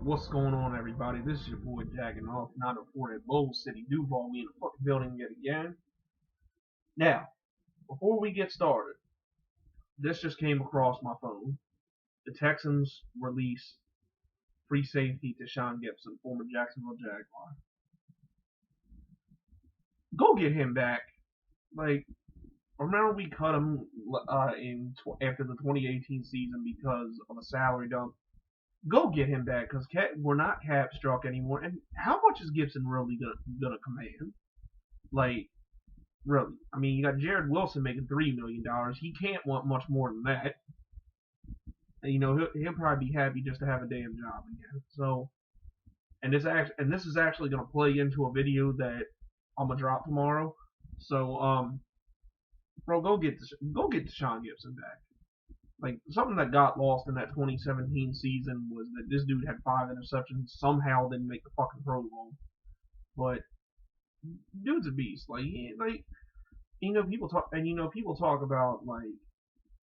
What's going on, everybody? This is your boy Jacking Off, not a for that Bowl City Duval. We in the fucking building yet again. Now, before we get started, this just came across my phone. The Texans release free safety to Sean Gibson, former Jacksonville Jaguar. Go get him back. Like, remember we cut him after the 2018 season because of a salary dump. Go get him back because we're not cap struck anymore. And how much is Gibson really gonna command? Like, really? I mean, you got Jared Wilson making $3 million. He can't want much more than that. And, he'll probably be happy just to have a damn job again. So, this is actually gonna play into a video that I'm gonna drop tomorrow. So, bro, go get Deshaun Gibson back. Like, something that got lost in that 2017 season was that this dude had 5 interceptions, somehow didn't make the fucking Pro Bowl. But dude's a beast. People talk about like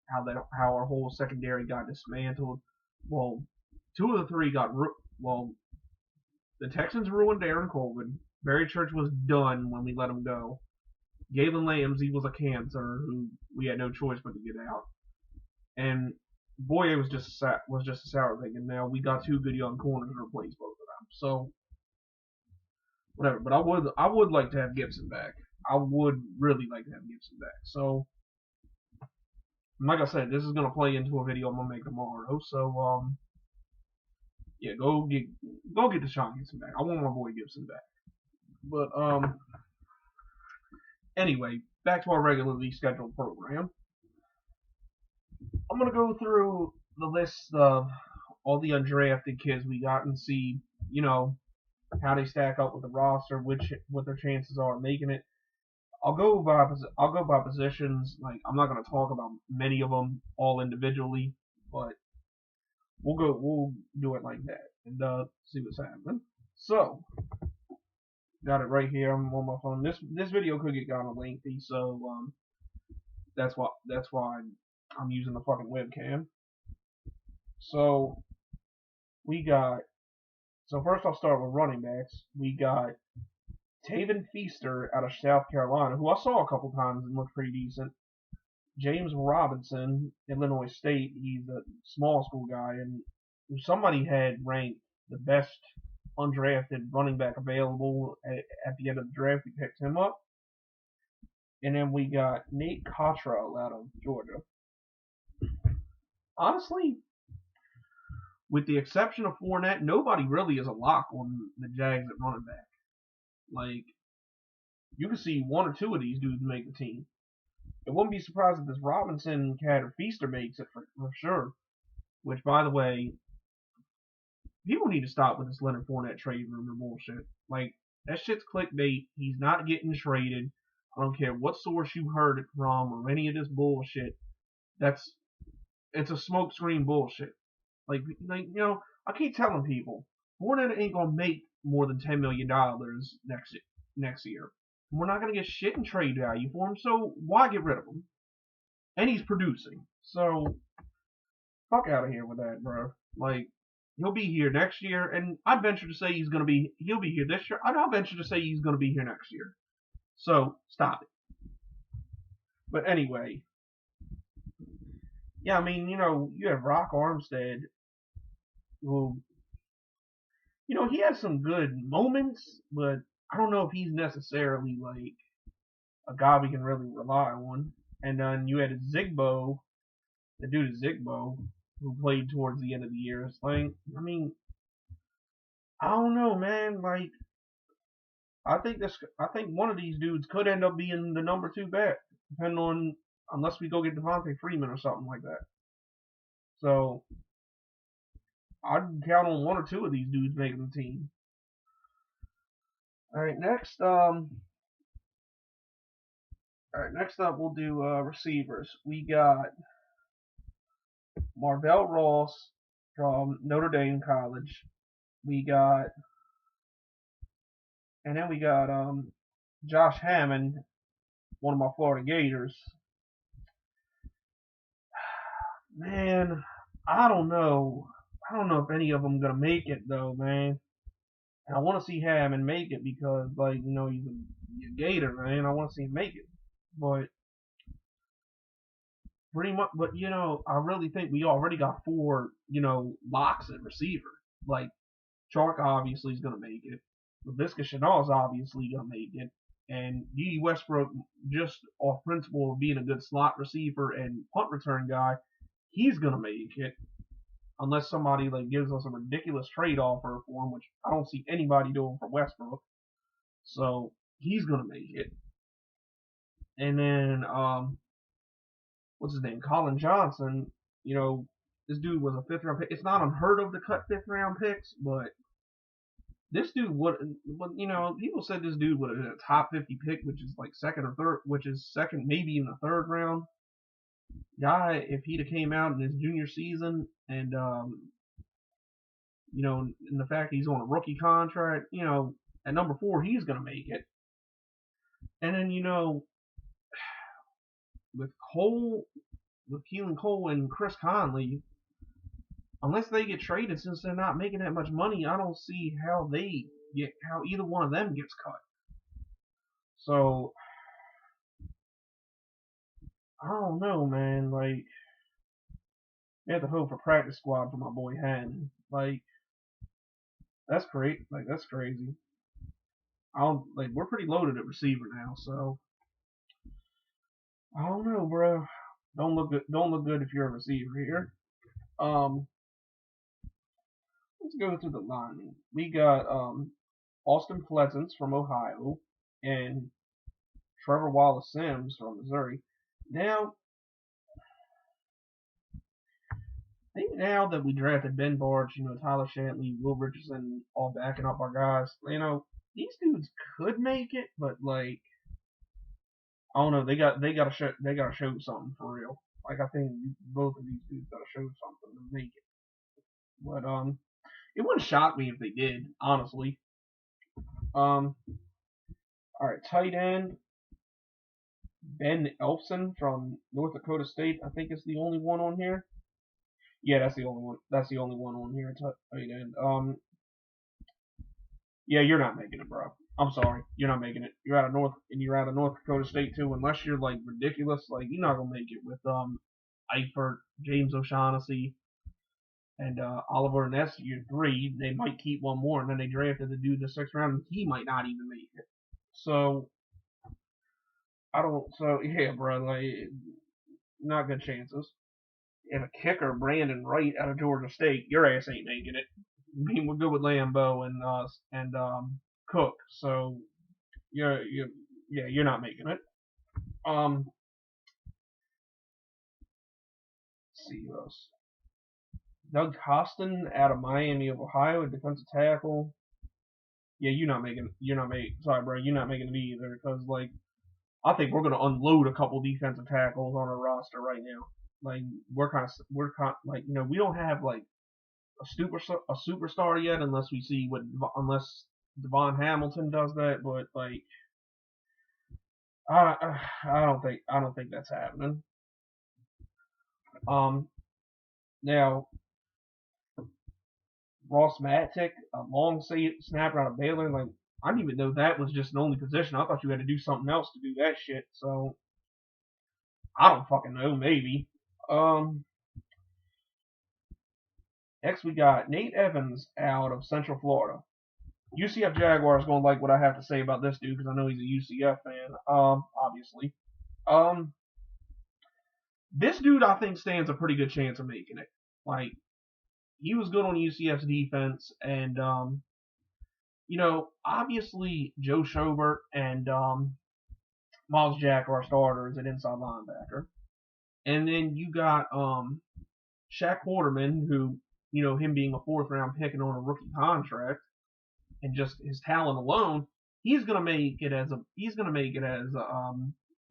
how our whole secondary got dismantled. Well, 2 of the 3 the Texans ruined Darren Colvin. Barry Church was done when we let him go. Galen Ramsey was a cancer who we had no choice but to get out. And Boye was just a sour thing, and now we got 2 good young corners to replace both of them. So whatever. But I would like to have Gibson back. I would really like to have Gibson back. So like I said, this is gonna play into a video I'm gonna make tomorrow. So yeah, go get Deshaun Gibson back. I want my boy Gibson back. But anyway, back to our regularly scheduled program. I'm gonna go through the list of all the undrafted kids we got and see, how they stack up with the roster, what their chances are of making it. I'll go by positions. Like, I'm not gonna talk about many of them all individually, but we'll do it like that and see what's happening. So, got it right here. I'm on my phone. This video could get kind of lengthy, so that's why I'm using the fucking webcam. So first I'll start with running backs. We got Taven Feaster out of South Carolina, who I saw a couple times and looked pretty decent. James Robinson, Illinois State. He's a small school guy, and somebody had ranked the best undrafted running back available at the end of the draft. We picked him up. And then we got Nate Cottrell out of Georgia. Honestly, with the exception of Fournette, nobody really is a lock on the Jags at running back. Like, you can see 1 or 2 of these dudes make the team. It wouldn't be surprised if this Robinson cat or Feaster makes it for sure. Which, by the way, people need to stop with this Leonard Fournette trade rumor bullshit. Like, that shit's clickbait. He's not getting traded. I don't care what source you heard it from or any of this bullshit. It's a smokescreen bullshit. Like, I keep telling people, Fournette ain't gonna make more than $10 million next year. We're not gonna get shit in trade value for him, so why get rid of him? And he's producing, so fuck out of here with that, bro. Like, he'll be here next year, and I'd venture to say he'll be here this year. I'd venture to say he's gonna be here next year. So stop it. But anyway, yeah, I mean, you have Rock Armstead, who, he has some good moments, but I don't know if he's necessarily like a guy we can really rely on. And then you had Zigbo, the dude Zigbo, who played towards the end of the year. It's like, I mean, I don't know, man. Like, I think one of these dudes could end up being the number 2 back, unless we go get Devontae Freeman or something like that. So I'd count on 1 or 2 of these dudes making the team. All right, next up we'll do receivers. We got Marvell Ross from Notre Dame College. We got Josh Hammond, one of my Florida Gators. Man, I don't know I don't know if any of them gonna make it though, man. And I want to see Hammond make it because, like, he's a Gator, man. I want to see him make it, but pretty much. But I really think we already got four, locks at receiver. Like Chark obviously is gonna make it. Laviska Chenault is obviously gonna make it. And D.D. Westbrook, just off principle of being a good slot receiver and punt return guy, he's gonna make it. Unless somebody like gives us a ridiculous trade offer for him, which I don't see anybody doing for Westbrook. So he's gonna make it. And then what's his name? Colin Johnson. This dude was a 5th round pick. It's not unheard of to cut 5th round picks, but this dude would, people said this dude would have been a top 50 pick, which is like second or third, which is second, maybe even a 3rd round guy if he'd have came out in his junior season, and and the fact he's on a rookie contract, at number 4 he's gonna make it. And then with Keelan Cole and Chris Conley, unless they get traded, since they're not making that much money, I don't see how either one of them gets cut. So I don't know, man. Like, we have to hope for practice squad for my boy Hannon. Like, that's great. Like, that's crazy. We're pretty loaded at receiver now, so I don't know, bro. Don't look good. Don't look good if you're a receiver here. Let's go through the line. We got Austin Pleasance from Ohio and Trevor Wallace Sims from Missouri. Now, I think now that we drafted Ben Barch, Tyler Shantley, Will Richardson, all backing up our guys, these dudes could make it, but like, I don't know. They gotta show something for real. Like, I think both of these dudes gotta show something to make it. But it wouldn't shock me if they did, honestly. All right, tight end Ben Elfson from North Dakota State. I think is the only one on here. Yeah, that's the only one. That's the only one on here. Tight end. Yeah, you're not making it, bro. I'm sorry, you're not making it. You're out of North Dakota State too. Unless you're like ridiculous, like you're not gonna make it with Eifert, James O'Shaughnessy, and Oliver Ness. Year 3. They might keep one more, and then they drafted the dude in the 6th round, and he might not even make it. So I don't. So yeah, bro, like not good chances. And a kicker, Brandon Wright out of Georgia State, your ass ain't making it. I mean, we're good with Lambeau and Cook, so you're not making it. Let's see who else. Doug Costin out of Miami of Ohio, a defensive tackle. Yeah, you're not making. Sorry, bro, you're not making it either because like I think we're gonna unload a couple defensive tackles on our roster right now. Like we're kind of like we don't have like a superstar yet unless we see unless Devon Hamilton does that, but like I don't think that's happening. Now Ross Matic, a long snapper out of Baylor, like I didn't even know that was just the only position. I thought you had to do something else to do that shit. So I don't fucking know. Maybe. Next we got Nate Evans out of Central Florida. UCF Jaguars gonna like what I have to say about this dude because I know he's a UCF fan. Obviously. This dude I think stands a pretty good chance of making it. Like he was good on UCF's defense, and obviously Joe Schobert and Miles Jack are starters at inside linebacker, and then you got Shaq Quarterman, who him being a 4th round pick and on a rookie contract, and just his talent alone, he's gonna make it as a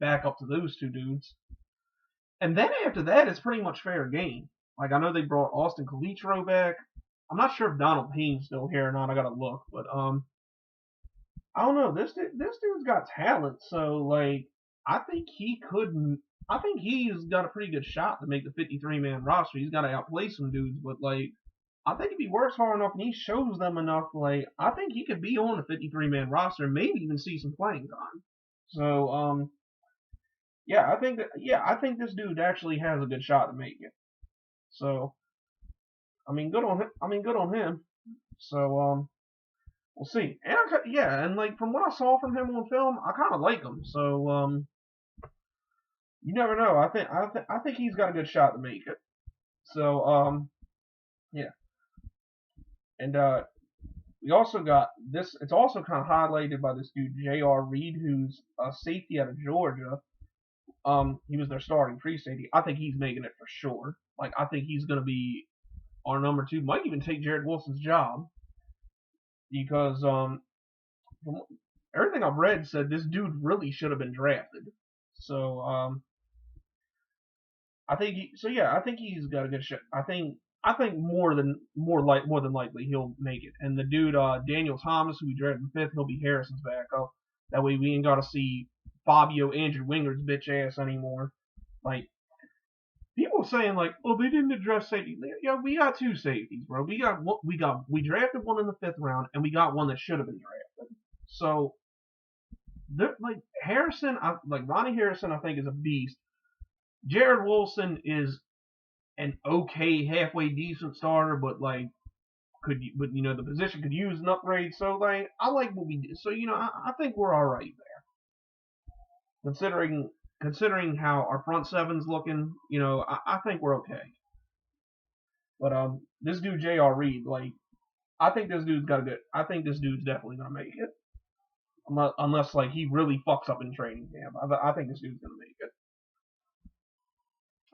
backup to those two dudes. And then after that, it's pretty much fair game. Like I know they brought Austin Calitro back. I'm not sure if Donald Payne's still here or not. I gotta look, but I don't know. This dude's got talent, so like I think he could. I think he's got a pretty good shot to make the 53-man roster. He's got to outplay some dudes, but like I think if he works hard enough and he shows them enough, like I think he could be on the 53-man roster and maybe even see some playing time. So yeah, I think this dude actually has a good shot to make it. So I mean, good on him. Good on him. So we'll see. And yeah, and like from what I saw from him on film, I kind of like him. So you never know. I think he's got a good shot to make it. So yeah, and we also got this. It's also kind of highlighted by this dude J.R. Reed, who's a safety out of Georgia. He was their starting free safety. I think he's making it for sure. Like I think he's gonna be our number two. Might even take Jared Wilson's job because from everything I've read said this dude really should have been drafted. So I think I think he's got a good shot. I think more than likely he'll make it. And the dude Daniel Thomas, who we drafted in fifth, he'll be Harrison's backup. That way we ain't got to see Fabio Andrew Winger's bitch ass anymore. Like people saying like, oh, they didn't address safety. Yeah, we got two safeties, bro. We drafted one in the fifth round, and we got one that should have been drafted. So like Harrison, like Ronnie Harrison, I think is a beast. Jared Wilson is an okay, halfway decent starter, but like but the position could use an upgrade. So like I like what we did. So I think we're all right there, considering how our front seven's looking. I think we're okay. But this dude J.R. Reed, like I think this dude's got a good. I think this dude's definitely gonna make it. Unless like he really fucks up in training camp. I think this dude's gonna make it.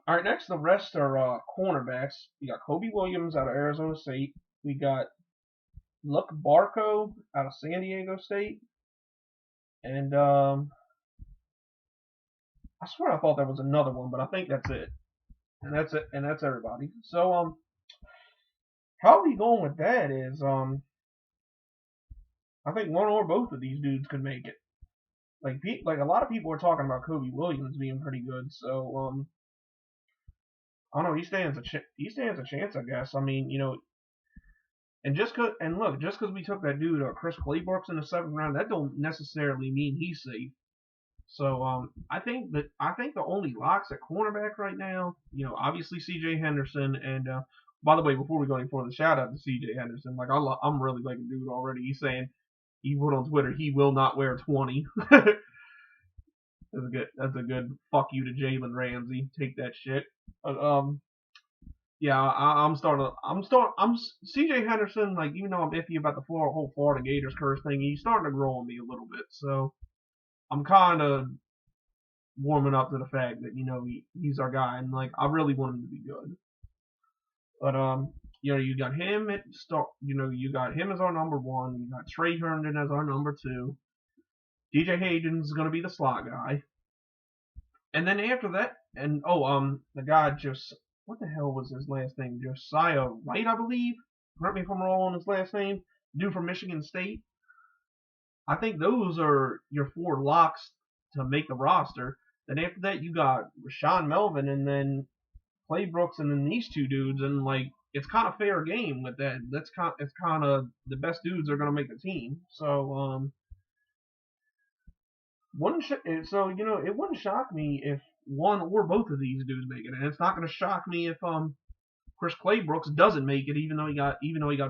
All right, next the rest are cornerbacks. We got Kobe Williams out of Arizona State. We got Luke Barco out of San Diego State, and I swear I thought there was another one, but I think that's it. And that's everybody. So how we going with that is I think one or both of these dudes could make it. Like a lot of people are talking about Kobe Williams being pretty good, so I don't know. He stands a chance, I guess. I mean, and just because we took that dude Chris Claybrooks in the seventh round, that don't necessarily mean he's safe. So I think the only locks at cornerback right now, obviously C.J. Henderson, and by the way, before we go any further, shout out to C.J. Henderson. Like I'm really liking dude already. He's saying he put on Twitter he will not wear 20. That's a good fuck you to Jalen Ramsey. Take that shit. But yeah, I'm C.J. Henderson. Like even though I'm iffy about the whole Florida Gators curse thing, he's starting to grow on me a little bit. So I'm kind of warming up to the fact that he's our guy, and like I really want him to be good. But you got him at start. You got him as our number one. You got Trey Herndon as our number two. DJ Hayden's gonna be the slot guy. And then after that, and the guy just what the hell was his last name? Josiah Wright, I believe. Correct me if I'm wrong on his last name. Dude from Michigan State. I think those are your four locks to make the roster. Then after that, you got Rashawn Melvin, and then Claybrooks, and then these two dudes, and like it's kind of fair game with that. It's kind of the best dudes are gonna make the team. So it wouldn't shock me if one or both of these dudes make it, and it's not gonna shock me if Chris Claybrooks doesn't make it, even though he got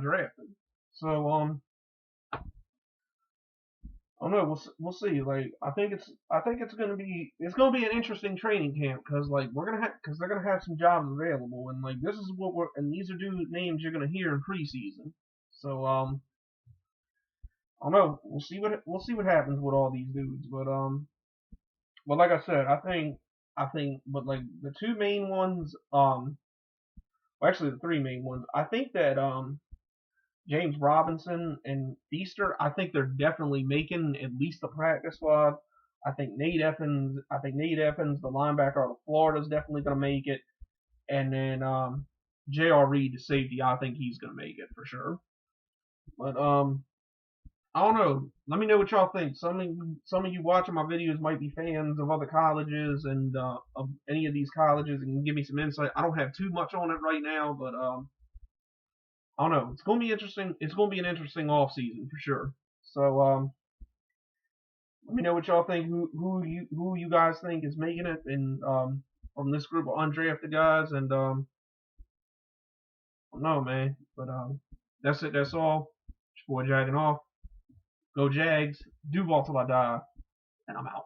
drafted. So I don't know. We'll see. Like I think it's gonna be an interesting training camp because like they're gonna have some jobs available, and like this is and these are dude names you're gonna hear in preseason. So I don't know. We'll see what happens with all these dudes, but like I said, but like the two main ones, well, actually the three main ones. I think that James Robinson and Feaster, I think they're definitely making at least the practice squad. I think Nate Effins, the linebacker out of Florida, is definitely going to make it. And then J.R. Reed, the safety, I think he's going to make it for sure. But I don't know. Let me know what y'all think. Some of you watching my videos might be fans of other colleges and of any of these colleges and give me some insight. I don't have too much on it right now, but I don't know. It's gonna be interesting. It's gonna be an interesting off season for sure. So let me know what y'all think. Who you guys think is making it, and from this group of undrafted guys, and I don't know, man. But that's it. That's all. It's your boy Jagging off. Go Jags. Duval till I die, and I'm out.